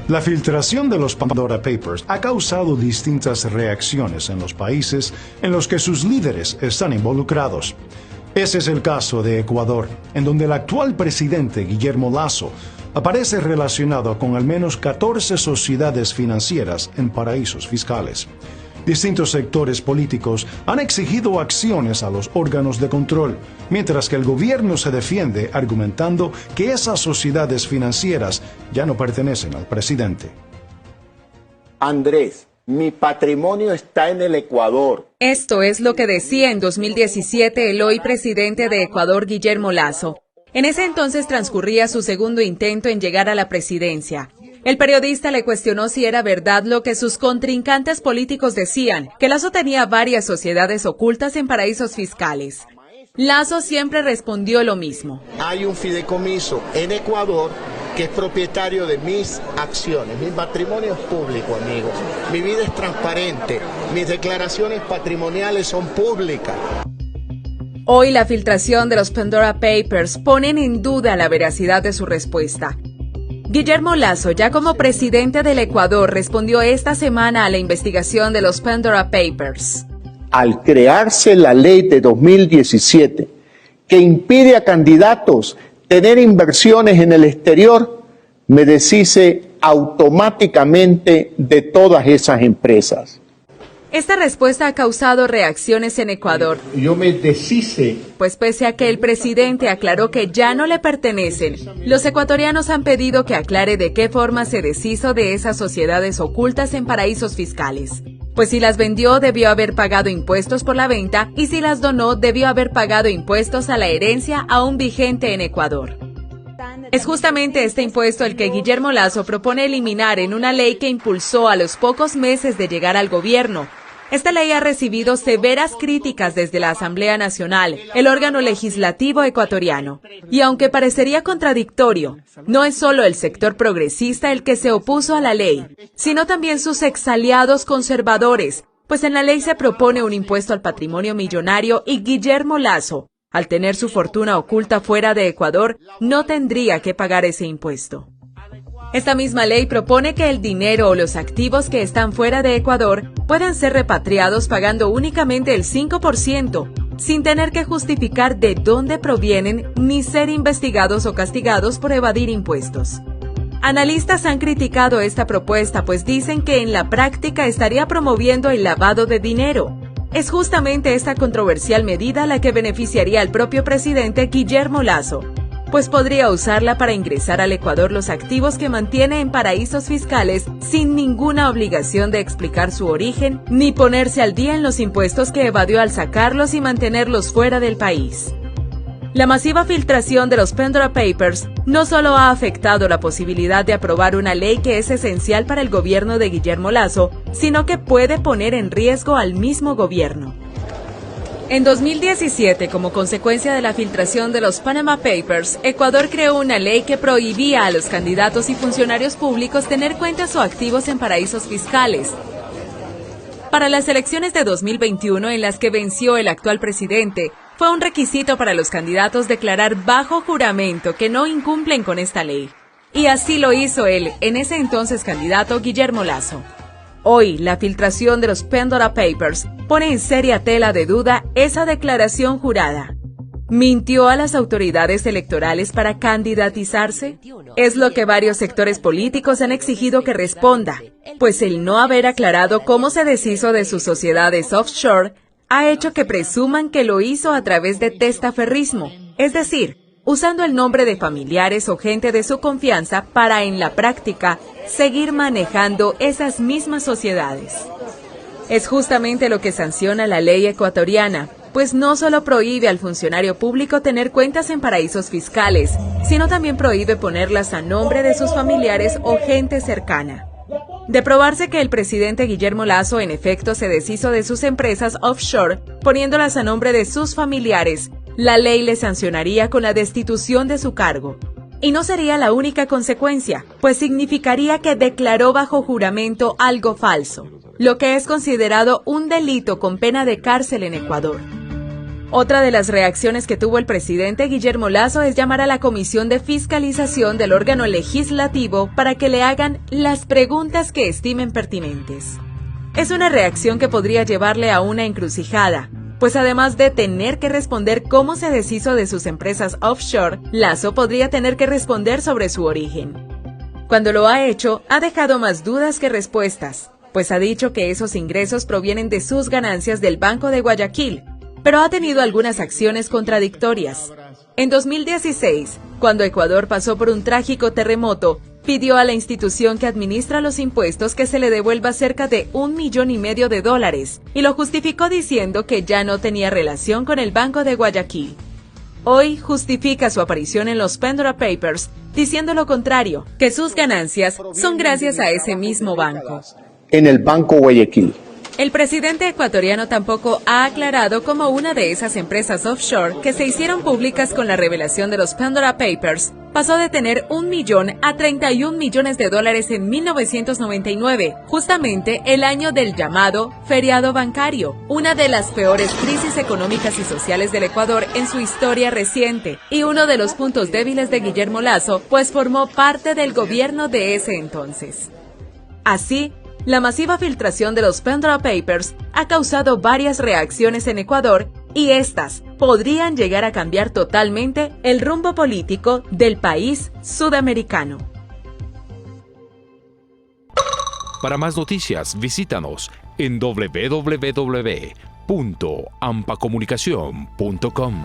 La filtración de los Pandora Papers ha causado distintas reacciones en los países en los que sus líderes están involucrados. Ese es el caso de Ecuador, en donde el actual presidente Guillermo Lasso aparece relacionado con al menos 14 sociedades financieras en paraísos fiscales. Distintos sectores políticos han exigido acciones a los órganos de control, mientras que el gobierno se defiende argumentando que esas sociedades financieras ya no pertenecen al presidente. Andrés, mi patrimonio está en el Ecuador. Esto es lo que decía en 2017 el hoy presidente de Ecuador, Guillermo Lasso. En ese entonces transcurría su segundo intento en llegar a la presidencia. El periodista le cuestionó si era verdad lo que sus contrincantes políticos decían, que Lasso tenía varias sociedades ocultas en paraísos fiscales. Lasso siempre respondió lo mismo. Hay un fideicomiso en Ecuador que es propietario de mis acciones. Mi patrimonio es público, amigos. Mi vida es transparente. Mis declaraciones patrimoniales son públicas. Hoy la filtración de los Pandora Papers ponen en duda la veracidad de su respuesta. Guillermo Lasso, ya como presidente del Ecuador, respondió esta semana a la investigación de los Pandora Papers. Al crearse la ley de 2017 que impide a candidatos tener inversiones en el exterior, me deshice automáticamente de todas esas empresas. Esta respuesta ha causado reacciones en Ecuador. Yo me deshice. Pues pese a que el presidente aclaró que ya no le pertenecen, los ecuatorianos han pedido que aclare de qué forma se deshizo de esas sociedades ocultas en paraísos fiscales. Pues si las vendió, debió haber pagado impuestos por la venta, y si las donó, debió haber pagado impuestos a la herencia aún vigente en Ecuador. Es justamente este impuesto el que Guillermo Lasso propone eliminar en una ley que impulsó a los pocos meses de llegar al gobierno. Esta ley ha recibido severas críticas desde la Asamblea Nacional, el órgano legislativo ecuatoriano. Y aunque parecería contradictorio, no es solo el sector progresista el que se opuso a la ley, sino también sus exaliados conservadores, pues en la ley se propone un impuesto al patrimonio millonario y Guillermo Lasso, al tener su fortuna oculta fuera de Ecuador, no tendría que pagar ese impuesto. Esta misma ley propone que el dinero o los activos que están fuera de Ecuador pueden ser repatriados pagando únicamente el 5%, sin tener que justificar de dónde provienen ni ser investigados o castigados por evadir impuestos. Analistas han criticado esta propuesta, pues dicen que en la práctica estaría promoviendo el lavado de dinero. Es justamente esta controversial medida la que beneficiaría al propio presidente Guillermo Lasso, pues podría usarla para ingresar al Ecuador los activos que mantiene en paraísos fiscales sin ninguna obligación de explicar su origen ni ponerse al día en los impuestos que evadió al sacarlos y mantenerlos fuera del país. La masiva filtración de los Pandora Papers no solo ha afectado la posibilidad de aprobar una ley que es esencial para el gobierno de Guillermo Lasso, sino que puede poner en riesgo al mismo gobierno. En 2017, como consecuencia de la filtración de los Panama Papers, Ecuador creó una ley que prohibía a los candidatos y funcionarios públicos tener cuentas o activos en paraísos fiscales. Para las elecciones de 2021, en las que venció el actual presidente, fue un requisito para los candidatos declarar bajo juramento que no incumplen con esta ley. Y así lo hizo él, en ese entonces candidato Guillermo Lasso. Hoy, la filtración de los Pandora Papers pone en seria tela de duda esa declaración jurada. ¿Mintió a las autoridades electorales para candidatizarse? Es lo que varios sectores políticos han exigido que responda, pues el no haber aclarado cómo se deshizo de sus sociedades offshore ha hecho que presuman que lo hizo a través de testaferrismo, es decir, usando el nombre de familiares o gente de su confianza para, en la práctica, seguir manejando esas mismas sociedades. Es justamente lo que sanciona la ley ecuatoriana, pues no solo prohíbe al funcionario público tener cuentas en paraísos fiscales, sino también prohíbe ponerlas a nombre de sus familiares o gente cercana. De probarse que el presidente Guillermo Lasso en efecto se deshizo de sus empresas offshore, poniéndolas a nombre de sus familiares, la ley le sancionaría con la destitución de su cargo. Y no sería la única consecuencia, pues significaría que declaró bajo juramento algo falso, lo que es considerado un delito con pena de cárcel en Ecuador. Otra de las reacciones que tuvo el presidente Guillermo Lasso es llamar a la Comisión de Fiscalización del órgano legislativo para que le hagan las preguntas que estimen pertinentes. Es una reacción que podría llevarle a una encrucijada, pues además de tener que responder cómo se deshizo de sus empresas offshore, Lasso podría tener que responder sobre su origen. Cuando lo ha hecho, ha dejado más dudas que respuestas, pues ha dicho que esos ingresos provienen de sus ganancias del Banco de Guayaquil, pero ha tenido algunas acciones contradictorias. En 2016, cuando Ecuador pasó por un trágico terremoto, pidió a la institución que administra los impuestos que se le devuelva cerca de $1,5 millones y lo justificó diciendo que ya no tenía relación con el Banco de Guayaquil. Hoy justifica su aparición en los Pandora Papers diciendo lo contrario, que sus ganancias son gracias a ese mismo banco. En el Banco Guayaquil. El presidente ecuatoriano tampoco ha aclarado cómo una de esas empresas offshore que se hicieron públicas con la revelación de los Pandora Papers pasó de tener $1 millón a $31 millones en 1999, justamente el año del llamado feriado bancario, una de las peores crisis económicas y sociales del Ecuador en su historia reciente, y uno de los puntos débiles de Guillermo Lasso, pues formó parte del gobierno de ese entonces. Así, la masiva filtración de los Pandora Papers ha causado varias reacciones en Ecuador y estas podrían llegar a cambiar totalmente el rumbo político del país sudamericano. Para más noticias, visítanos en www.ampacomunicacion.com.